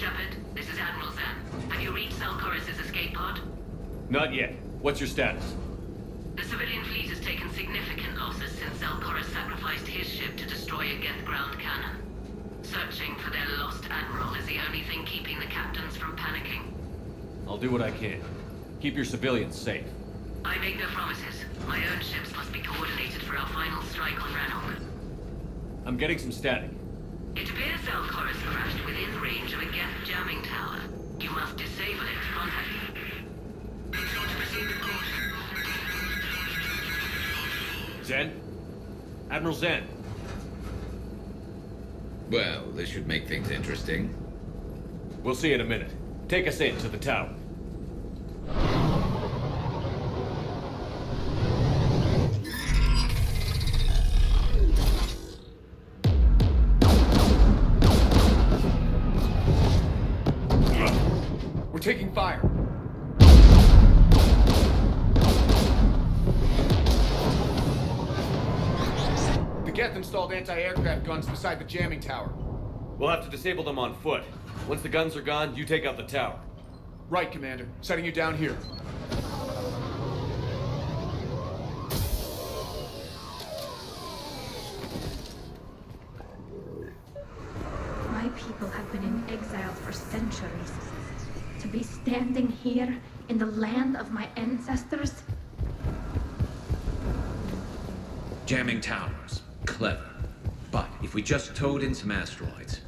Shepard, this is Admiral Zen. Have you reached Zelkoris' escape pod? Not yet. What's your status? The civilian fleet has taken significant losses since Zelkoris sacrificed his ship to destroy a Geth ground cannon. Searching for their lost admiral is the only thing keeping the captains from panicking. I'll do what I can. Keep your civilians safe. I make no promises. My own ships must be coordinated for our final strike on Rannoch. I'm getting some static. It appears Zelkoris crashed within range of a Geth jamming tower. You must disable it to contact me. Zen? Admiral Zen? Well, this should make things interesting. We'll see in a minute. Take us in to the tower. We're taking fire. The Geth installed anti-aircraft guns beside the jamming tower. We'll have to disable them on foot. Once the guns are gone, you take out the tower. Right, Commander. Setting you down here. My people have been in exile for centuries. To be standing here in the land of my ancestors? Jamming towers. Clever. But if we just towed in some asteroids...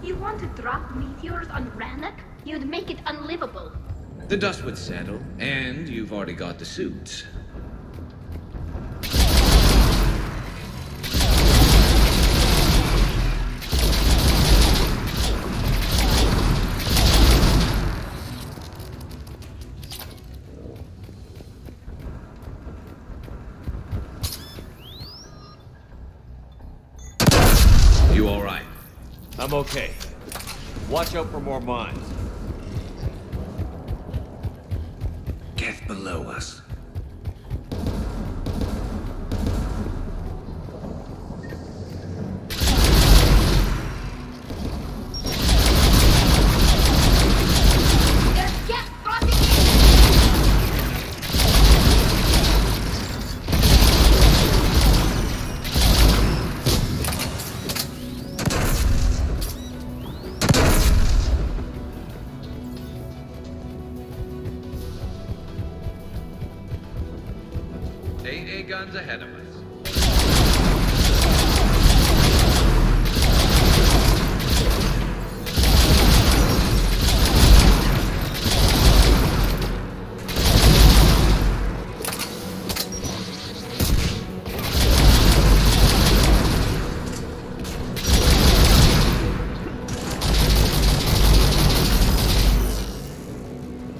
You want to drop meteors on Rannoch? You'd make it unlivable. The dust would settle, and you've already got the suits. You all right? I'm okay. Watch out for more mines. Geth below us. There's Geth crossing in! AA guns ahead of us.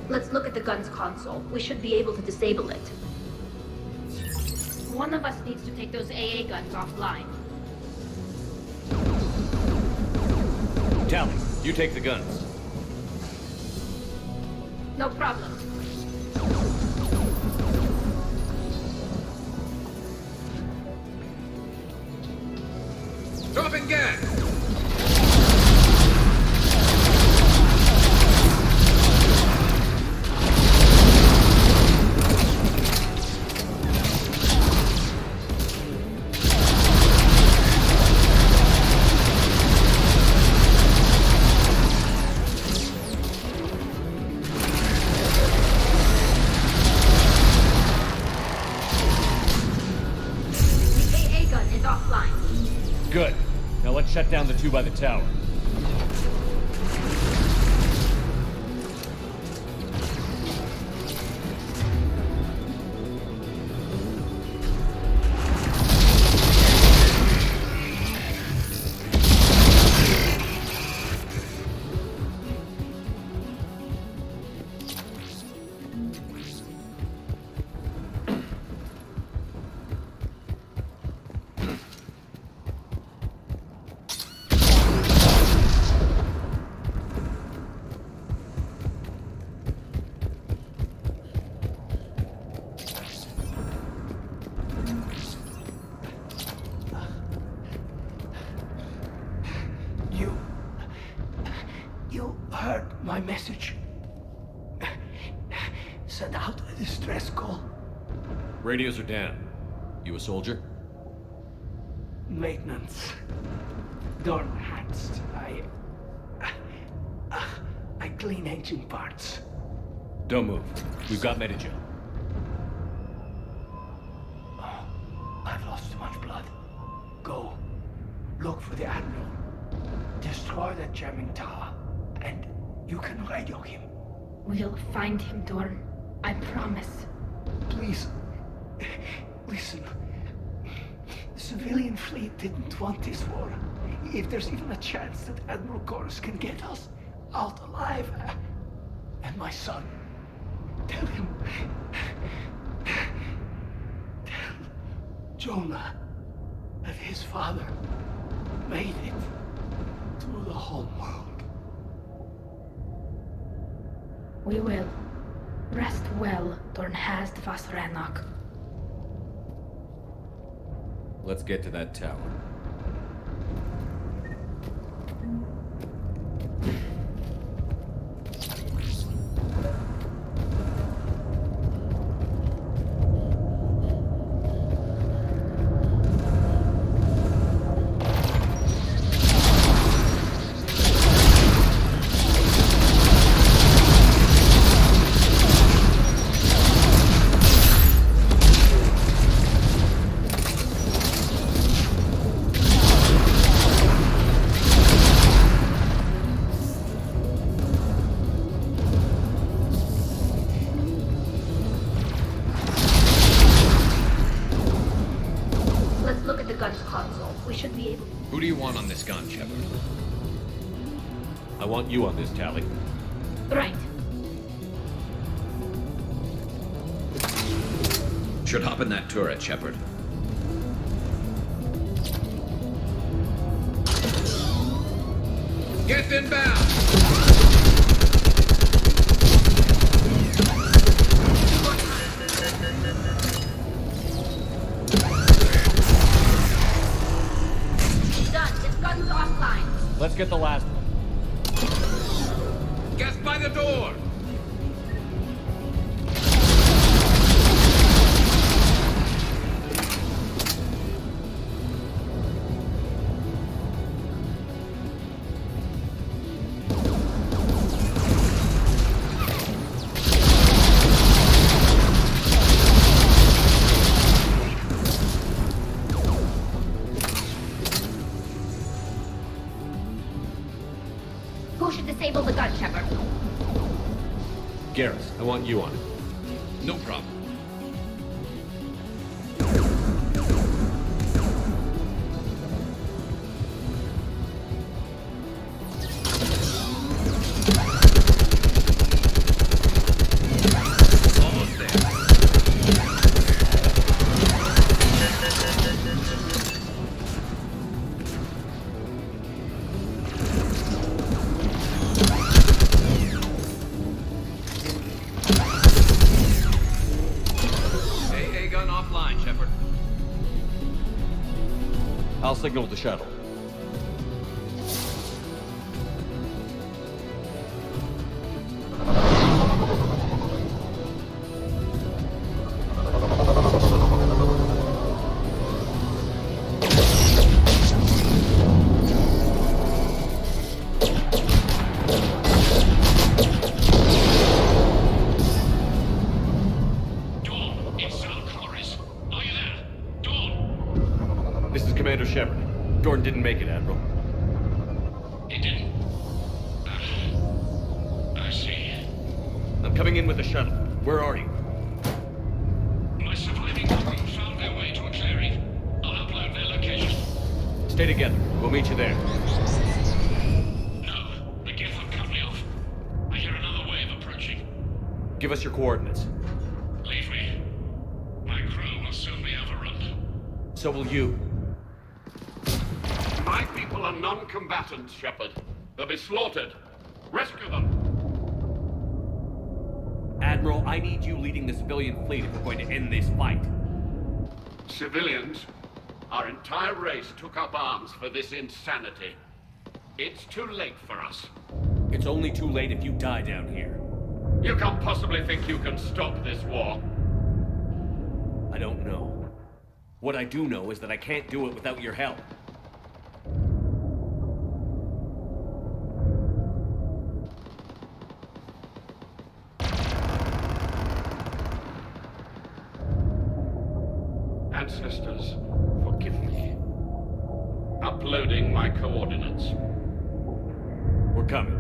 Let's look at the gun's console. We should be able to disable it. One of us needs to take those AA guns offline. Tally, you take the guns. No problem. Dropping gas! The AA gun is offline. Good. Now let's shut down the two by the tower. heard my message. Send out a distress call. Radios are down. You a soldier? Maintenance. Dorn Hanst. I clean engine parts. Don't move. We've got Medigen. I've lost too much blood. Go. Look for the Admiral. Destroy that jamming tower. And you can radio him. We'll find him, Dorn. I promise. Please. Listen. The civilian fleet didn't want this war. If there's even a chance that Admiral Chorus can get us out alive. And my son. Tell him. Tell Jonah that his father made it to the home world. We will. Rest well, Dornhast Vasranok. Let's get to that tower. Let's look at the gun's console. We should be able... Who do you want on this gun, Shepard? I want you on this, Tally. Right. Should hop in that turret, Shepard. Get inbound! Done. This gun's offline. Let's get the last one. Gas by the door! Who should disable the gun, Shepard? Garrus, I want you on it. No problem. Almost there. AA gun offline, Shepard. I'll signal the shuttle. Dawn, it's Sal Corris. Are you there? Dawn! This is Commander Shepard. Dorn didn't make it, Admiral. He didn't. I see. I'm coming in with the shuttle. Where are you? My surviving crew found their way to a clearing. I'll upload their location. Stay together. We'll meet you there. No, the Geth have cut me off. I hear another wave approaching. Give us your coordinates. Leave me. My crew will soon be overrun. So will you. My people are non-combatants, Shepard. They'll be slaughtered. Rescue them. Admiral, I need you leading the civilian fleet if we're going to end this fight. Civilians, our entire race took up arms for this insanity. It's too late for us. It's only too late if you die down here. You can't possibly think you can stop this war. I don't know. What I do know is that I can't do it without your help. Ancestors, forgive me. Uploading my coordinates. We're coming.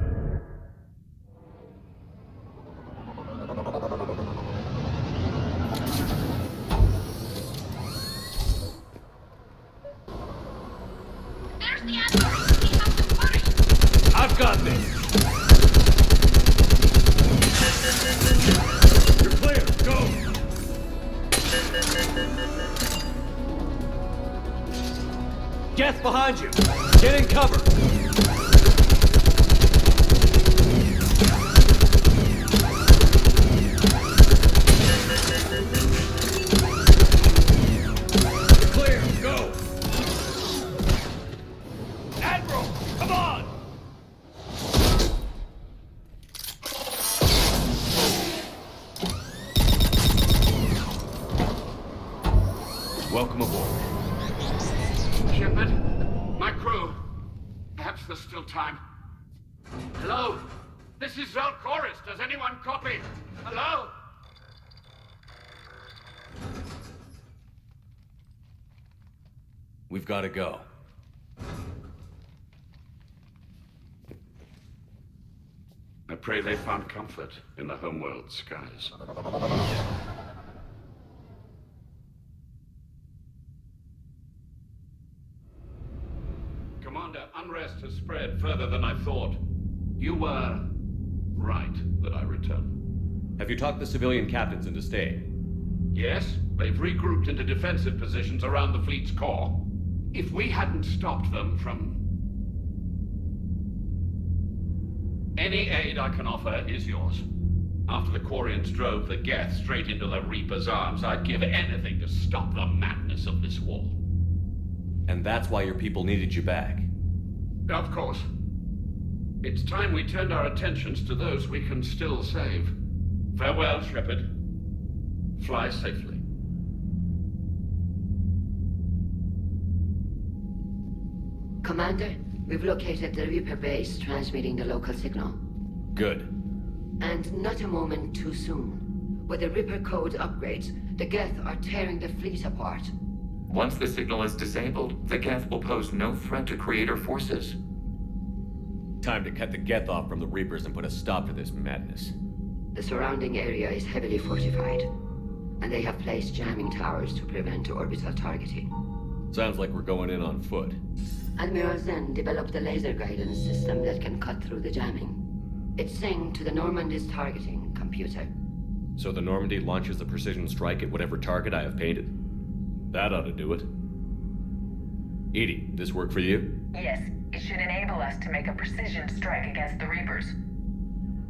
There's the Admiral! He has to hurry! I've got this! You're clear! Go! Geth behind you! Get in cover! Clear! Go! Admiral! Come on! Welcome aboard. Shepard, my crew. Perhaps there's still time. Hello? This is Zalcoris. Does anyone copy? Hello? We've got to go. I pray they found comfort in the homeworld skies. Commander, unrest has spread further than I thought. You were right that I return. Have you talked the civilian captains into staying? Yes, they've regrouped into defensive positions around the fleet's core. If we hadn't stopped them from... Any aid I can offer is yours. After the Quarians drove the Geth straight into the Reaper's arms, I'd give anything to stop the madness of this war. And that's why your people needed you back. Of course. It's time we turned our attentions to those we can still save. Farewell, Shepard. Fly safely. Commander, we've located the Reaper base transmitting the local signal. Good. And not a moment too soon. With the Reaper code upgrades, the Geth are tearing the fleet apart. Once the signal is disabled, the Geth will pose no threat to Creator forces. Time to cut the Geth off from the Reapers and put a stop to this madness. The surrounding area is heavily fortified, and they have placed jamming towers to prevent orbital targeting. Sounds like we're going in on foot. Admiral Zen developed a laser guidance system that can cut through the jamming. It's synced to the Normandy's targeting computer. So the Normandy launches a precision strike at whatever target I have painted? That ought to do it. Edie, this work for you? Yes, it should enable us to make a precision strike against the Reapers.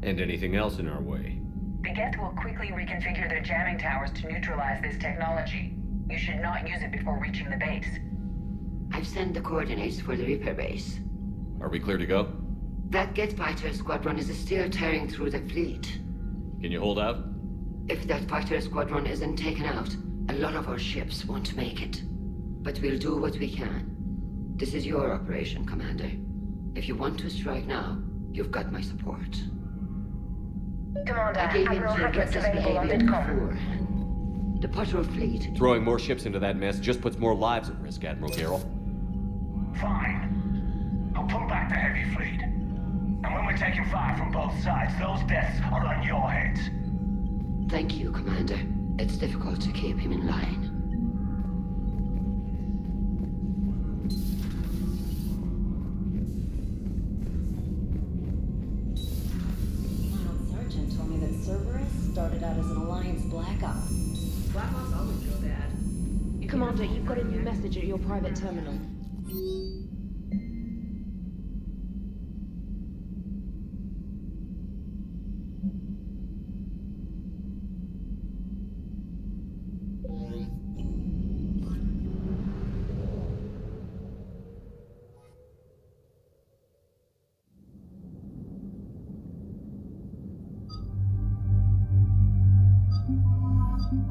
And anything else in our way? The Geth will quickly reconfigure their jamming towers to neutralize this technology. You should not use it before reaching the base. I've sent the coordinates for the Reaper base. Are we clear to go? That Geth fighter squadron is still tearing through the fleet. Can you hold out? If that fighter squadron isn't taken out, a lot of our ships won't make it. But we'll do what we can. This is your operation, Commander. If you want to strike now, you've got my support. Commander, I gave Admiral in to Hackett's reckless available on behavior VidCom. before. The patrol fleet. Throwing more ships into that mess just puts more lives at risk, Admiral Garrel. Fine. I'll pull back the heavy fleet. And when we're taking fire from both sides, those deaths are on your heads. Thank you, Commander. It's difficult to keep him in line. Mild Sergeant told me that Cerberus started out as an Alliance Black Op. Black Ops always go bad. Commander, you've got a new message at your private terminal. Commander,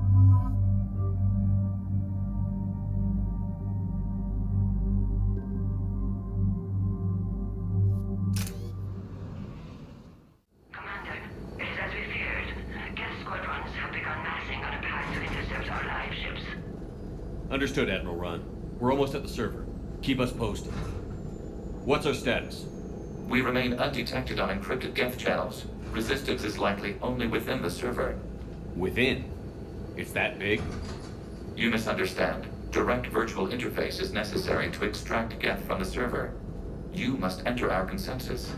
it is as we feared. Geth squadrons have begun massing on a path to intercept our live ships. Understood, Admiral Ron. We're almost at the server. Keep us posted. What's our status? We remain undetected on encrypted Geth channels. Resistance is likely only within the server. Within? It's that big? You misunderstand. Direct virtual interface is necessary to extract Geth from the server. You must enter our consensus.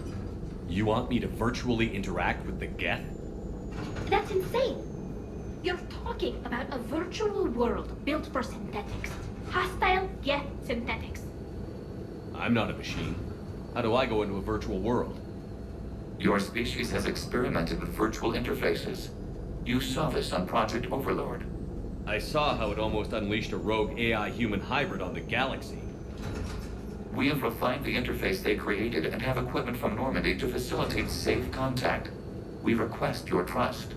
You want me to virtually interact with the Geth? That's insane! You're talking about a virtual world built for synthetics. Hostile Geth synthetics. I'm not a machine. How do I go into a virtual world? Your species has experimented with virtual interfaces. You saw this on Project Overlord. I saw how it almost unleashed a rogue AI-human hybrid on the galaxy. We have refined the interface they created and have equipment from Normandy to facilitate safe contact. We request your trust.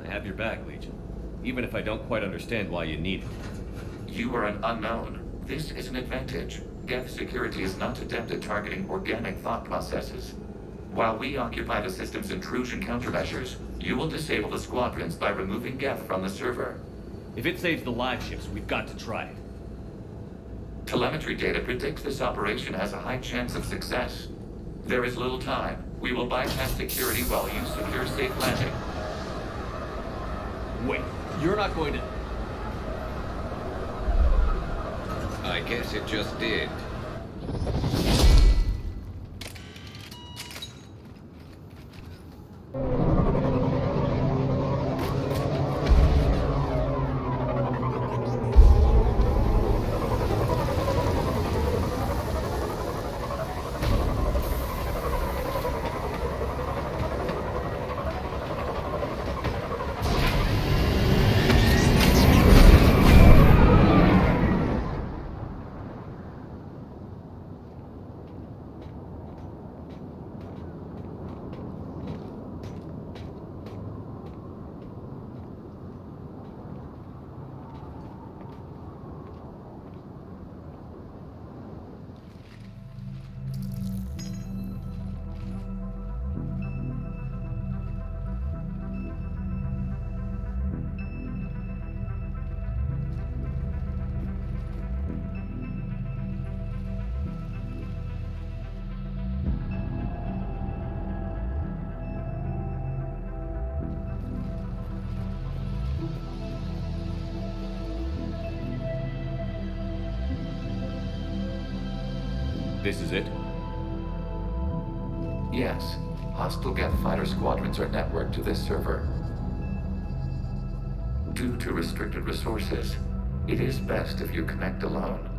I have your back, Legion. Even if I don't quite understand why you need it. You are an unknown. This is an advantage. Geth security is not adept at targeting organic thought processes. While we occupy the system's intrusion countermeasures, you will disable the squadrons by removing Geth from the server. If it saves the live ships, we've got to try it. Telemetry data predicts this operation has a high chance of success. There is little time. We will bypass security while you secure safe landing. Wait, you're not going to... I guess it just did. This is it? Yes. Hostile Geth fighter squadrons are networked to this server. Due to restricted resources, it is best if you connect alone.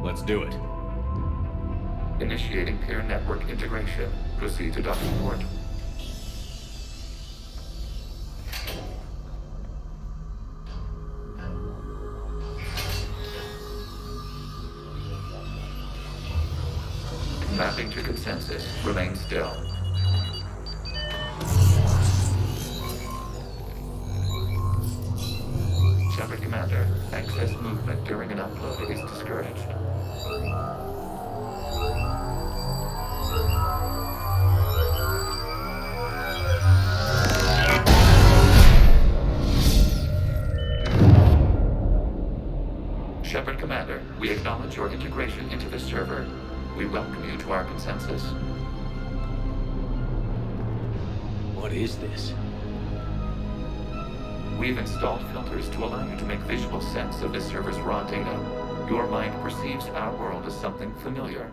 Let's do it. Initiating peer network integration. Proceed to docking port. Mapping to consensus. Remain still. Shepard Commander, excess movement during an upload is discouraged. Shepard Commander, we acknowledge your integration into the server. We welcome you to our consensus. What is this? We've installed filters to allow you to make visual sense of this server's raw data. Your mind perceives our world as something familiar.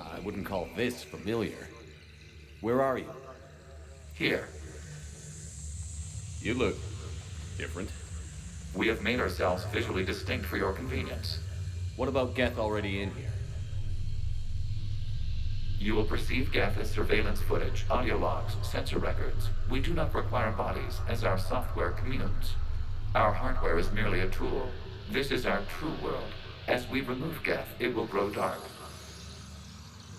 I wouldn't call this familiar. Where are you? Here. You look different. We have made ourselves visually distinct for your convenience. What about Geth already in here? You will perceive Geth as surveillance footage, audio logs, sensor records. We do not require bodies, as our software communes. Our hardware is merely a tool. This is our true world. As we remove Geth, it will grow dark.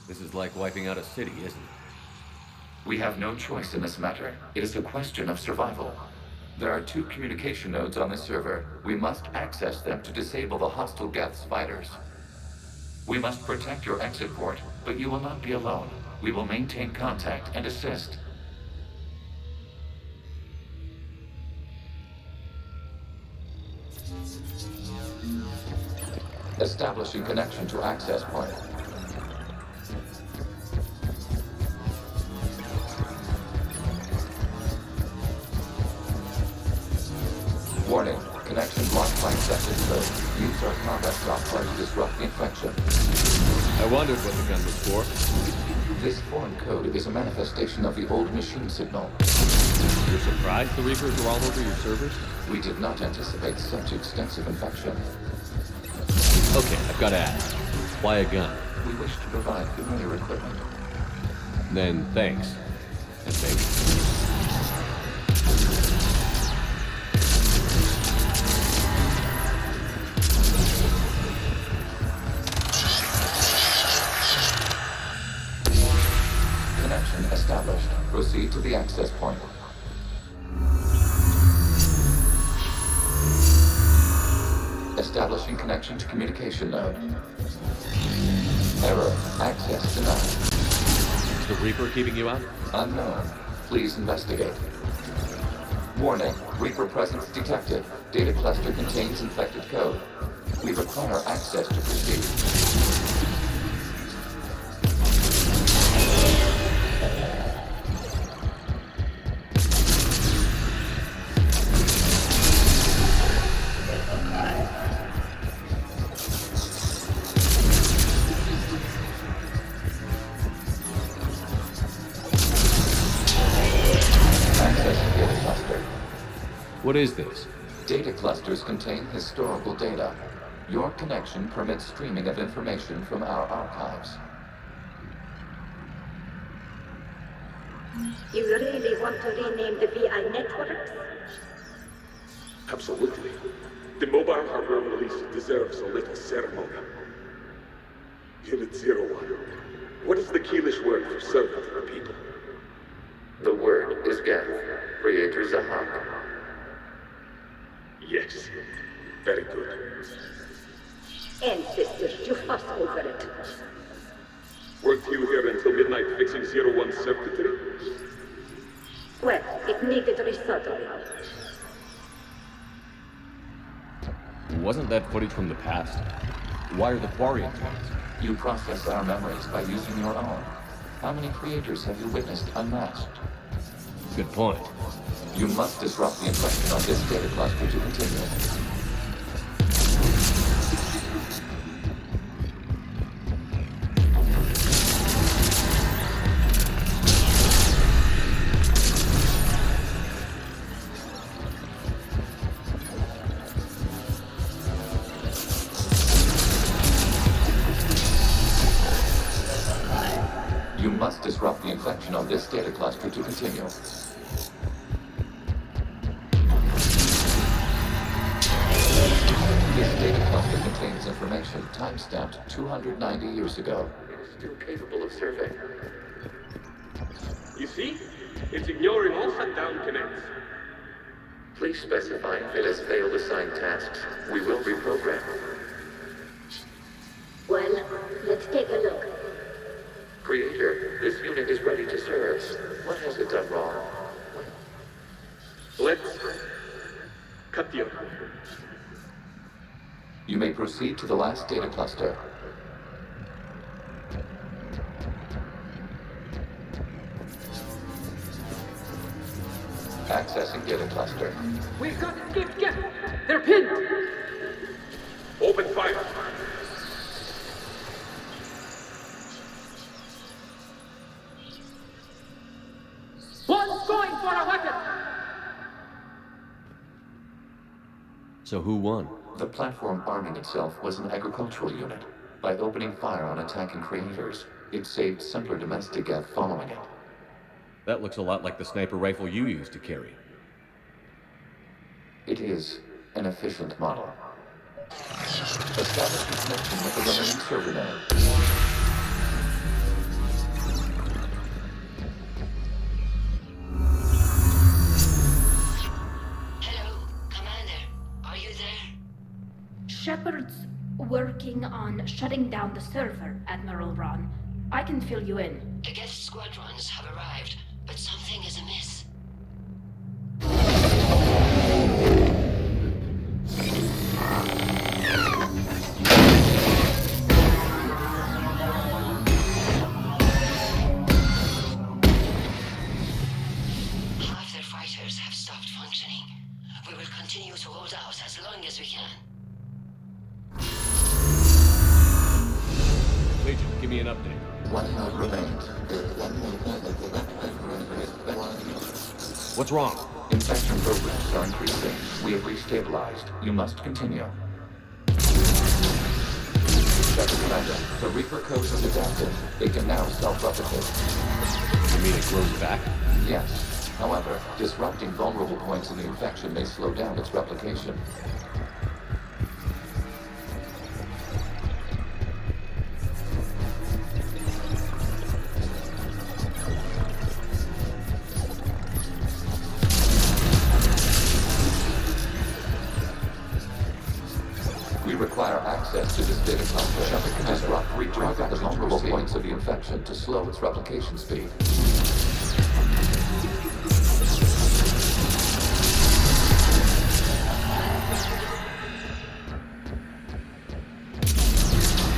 This is like wiping out a city, isn't it? We have no choice in this matter. It is a question of survival. There are 2 communication nodes on the server. We must access them to disable the hostile Geth's fighters. We must protect your exit port, but you will not be alone. We will maintain contact and assist. Establishing connection to access point. Warning, connection blocked by infected code. Use our combat software to disrupt the infection. I wondered what the gun was for. This foreign code is a manifestation of the old machine signal. You're surprised the Reapers are all over your servers? We did not anticipate such extensive infection. Okay, I've got to ask. Why a gun? We wish to provide familiar equipment. Then thanks. And thanks. Connection established. Proceed to the access point. Establishing connection to communication node. Error. Access denied. Is the Reaper keeping you out? Unknown. Please investigate. Warning. Reaper presence detected. Data cluster contains infected code. We require access to proceed. What is this? Data clusters contain historical data. Your connection permits streaming of information from our archives. You really want to rename the VI networks? Absolutely. The mobile hardware release deserves a little ceremony. Unit 01. What is the Keelish word for servant of the people? The word is Geth. Creator Zahak. Yes. Very good. Ancestors, you fuss over it. Weren't you here until midnight fixing 01's circuitry? Well, it needed resoldering. Wasn't that footage from the past? Why are the Quarians ones? You process our memories by using your own. How many creators have you witnessed unmasked? Good point. You must disrupt the infection on this data cluster to continue. You must disrupt the infection on this data cluster to continue. This data cluster contains information timestamped 290 years ago. It is still capable of survey. You see? It's ignoring all shutdown connects. Please specify if it has failed assigned tasks. We will reprogram. Well, let's take a look. Creator, this unit is ready to serve. What has it done wrong? Let's cut you. You may proceed to the last data cluster. Accessing data cluster. We've got escaped Geth! They're pinned! Open fire! One's going for a weapon! So who won? The platform arming itself was an agricultural unit. By opening fire on attacking creators, it saved simpler domestic Geth following it. That looks a lot like the sniper rifle you used to carry. It is an efficient model. Establish a connection with the remaining server node. Shepard's working on shutting down the server, Admiral Ron. I can fill you in. The Geth squadrons have arrived, but something is amiss. Half their fighters have stopped functioning. We will continue to hold out as long as we can. Legion, give me an update. One node remains. What's wrong? Infection programs are increasing. We have restabilized. You must continue. Shepard Commander, the Reaper code is adapted. It can now self-replicate. You mean it grows back? Yes. However, disrupting vulnerable points in the infection may slow down its replication. We require access to this data cluster. Disrupt, retarget the vulnerable points of the infection to slow its replication speed.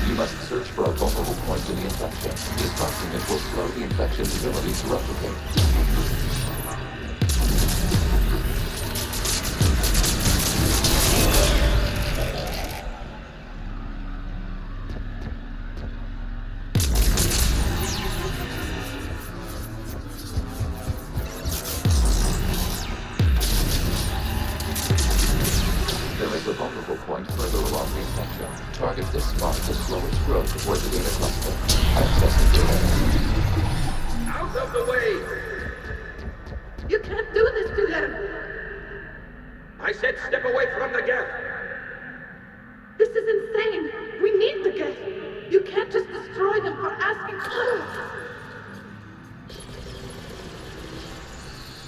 You must search for a vulnerable point in the infection. Disrupting it will slow the infection's ability to replicate. A vulnerable point further along the infection. Target this spot to slow its growth toward the data cluster. Access the data. Out of the way! You can't do this to them! I said step away from the Geth! This is insane! We need the Geth! You can't just destroy them for asking for it!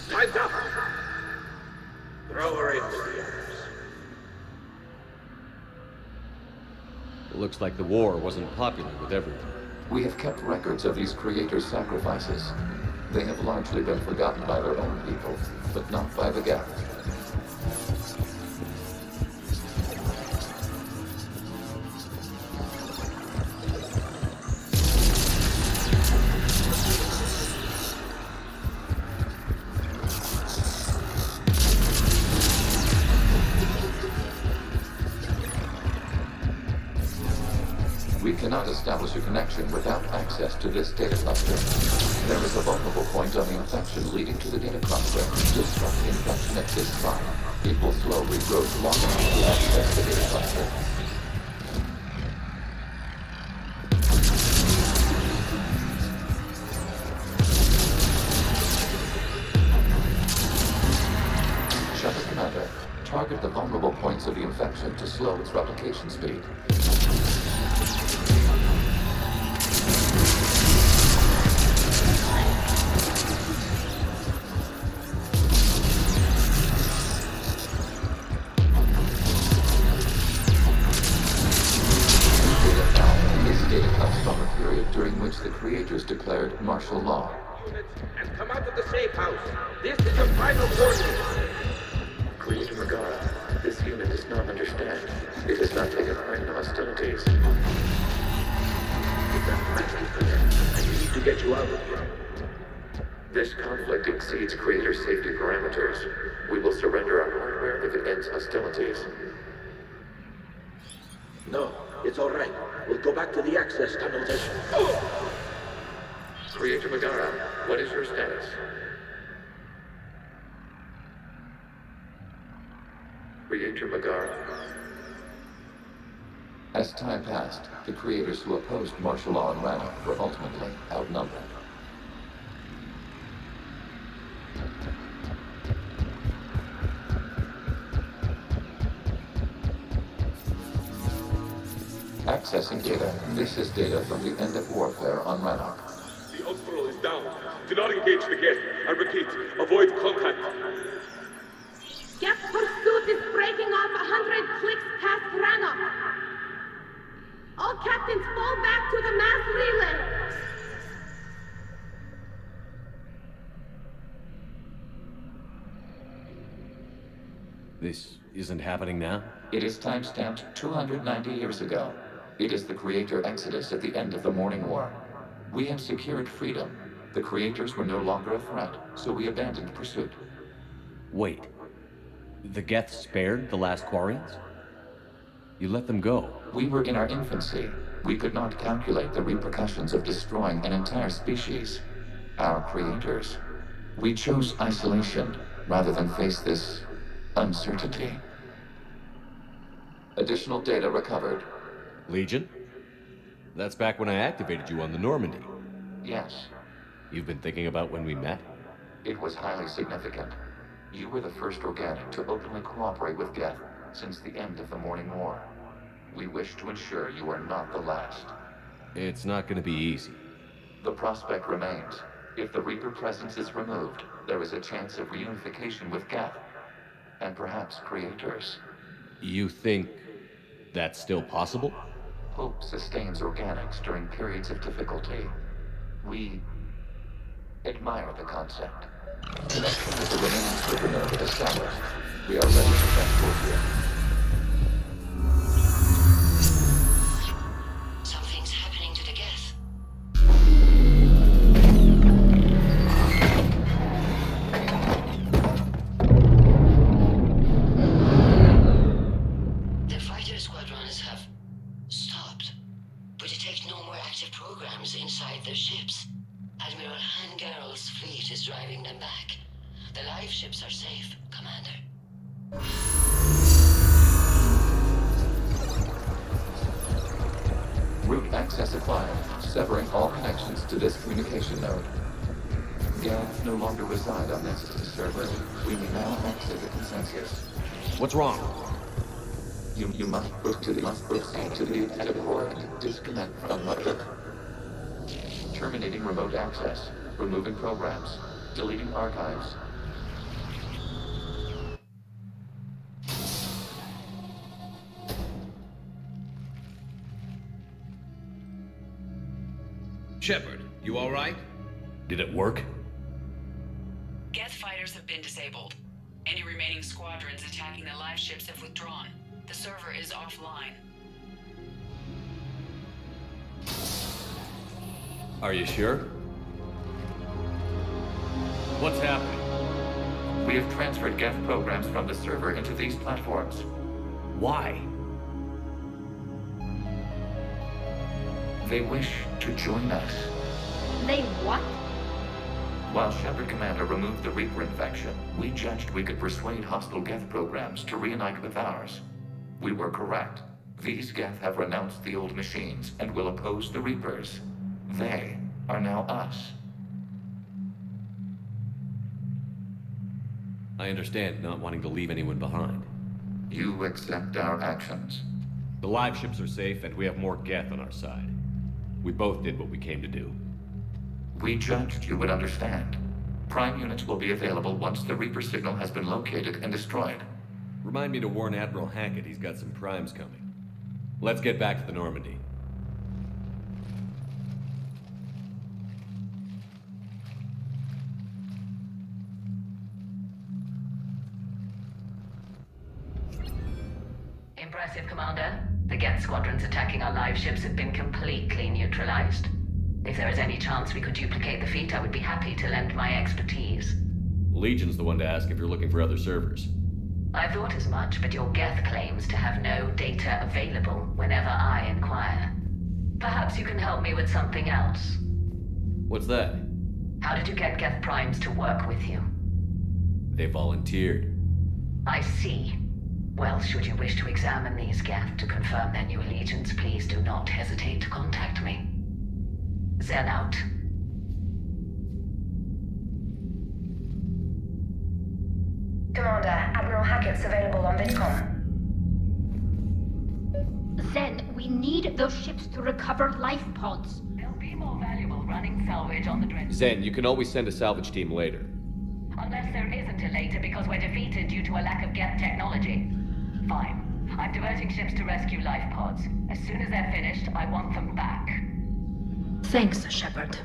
Time's up! Throw her in with the others. It looks like the war wasn't popular with everyone. We have kept records of these creators' sacrifices. They have largely been forgotten by their own people, but not by the Geth. We cannot establish a connection without access to this data cluster. There is a vulnerable point on the infection leading to the data cluster. Disrupt the infection at this spot. It will slowly grow long enough to access the data cluster. Shepard Commander, target the vulnerable points of the infection to slow its replication speed. During which the creators declared martial law. And come out of the safe house. This is your final warning. Creator Megara, this unit does not understand. It has not taken part in hostilities. It doesn't matter. I need to get you out of here. This conflict exceeds creator safety parameters. We will surrender our hardware if it ends hostilities. No, it's all right. We'll go back to the access tunnels as... Creator Megara, what is your status? Creator Megara. As time passed, the creators who opposed martial law in Rana were ultimately outnumbered. Accessing data. This is data from the end of warfare on Rannoch. The Uxborough is down. Do not engage the gate. I repeat, avoid contact. Geth pursuit is breaking off 100 clicks past Rannoch. All captains fall back to the mass relay. This isn't happening now? It is timestamped 290 years ago. It is the Creator Exodus at the end of the Morning War. We have secured freedom. The Creators were no longer a threat, so we abandoned pursuit. Wait. The Geth spared the last Quarians? You let them go. We were in our infancy. We could not calculate the repercussions of destroying an entire species. Our creators. We chose isolation rather than face this uncertainty. Additional data recovered. Legion? That's back when I activated you on the Normandy. Yes. You've been thinking about when we met? It was highly significant. You were the first organic to openly cooperate with Geth since the end of the Morning War. We wish to ensure you are not the last. It's not gonna be easy. The prospect remains. If the Reaper presence is removed, there is a chance of reunification with Geth. And perhaps Creators. You think that's still possible? Hope sustains organics during periods of difficulty. We admire the concept. Connection with the remaining supernova established. We are ready to transport you. Something's happening to the Geth. The fighter squadrons have stopped, but detect no more active programs inside their ships. Admiral Hangarl's fleet is driving them back. The live ships are safe, Commander. Route access acquired, severing all connections to this communication node. Geth no longer reside on this server. We may now exit the consensus. What's wrong? You must proceed to the edit core and disconnect from Mother. Terminating remote access. Removing programs. Deleting archives. Shepard, you all right? Did it work? Geth fighters have been disabled. Any remaining squadrons attacking the live ships have withdrawn. The server is offline. Are you sure? What's happening? We have transferred Geth programs from the server into these platforms. Why? They wish to join us. They what? While Shepard Commander removed the Reaper infection, we judged we could persuade hostile Geth programs to reunite with ours. We were correct. These Geth have renounced the old machines and will oppose the Reapers. They are now us. I understand not wanting to leave anyone behind. You accept our actions. The live ships are safe, and we have more Geth on our side. We both did what we came to do. We judged you would understand. Prime units will be available once the Reaper signal has been located and destroyed. Remind me to warn Admiral Hackett he's got some primes coming. Let's get back to the Normandy. Impressive, Commander. The Geth squadrons attacking our live ships have been completely neutralized. If there is any chance we could duplicate the feat, I would be happy to lend my expertise. Legion's the one to ask if you're looking for other servers. I thought as much, but your Geth claims to have no data available whenever I inquire. Perhaps you can help me with something else. What's that? How did you get Geth primes to work with you? They volunteered. I see. Well, should you wish to examine these Geth to confirm their new allegiance, please do not hesitate to contact me. Zen out. Commander, Admiral Hackett's available on VidCom. Zen, we need those ships to recover life pods. They'll be more valuable running salvage on the Dread. Zen, you can always send a salvage team later. Unless there isn't a later because we're defeated due to a lack of Geth technology. Fine. I'm diverting ships to rescue life pods. As soon as they're finished, I want them back. Thanks, Shepard.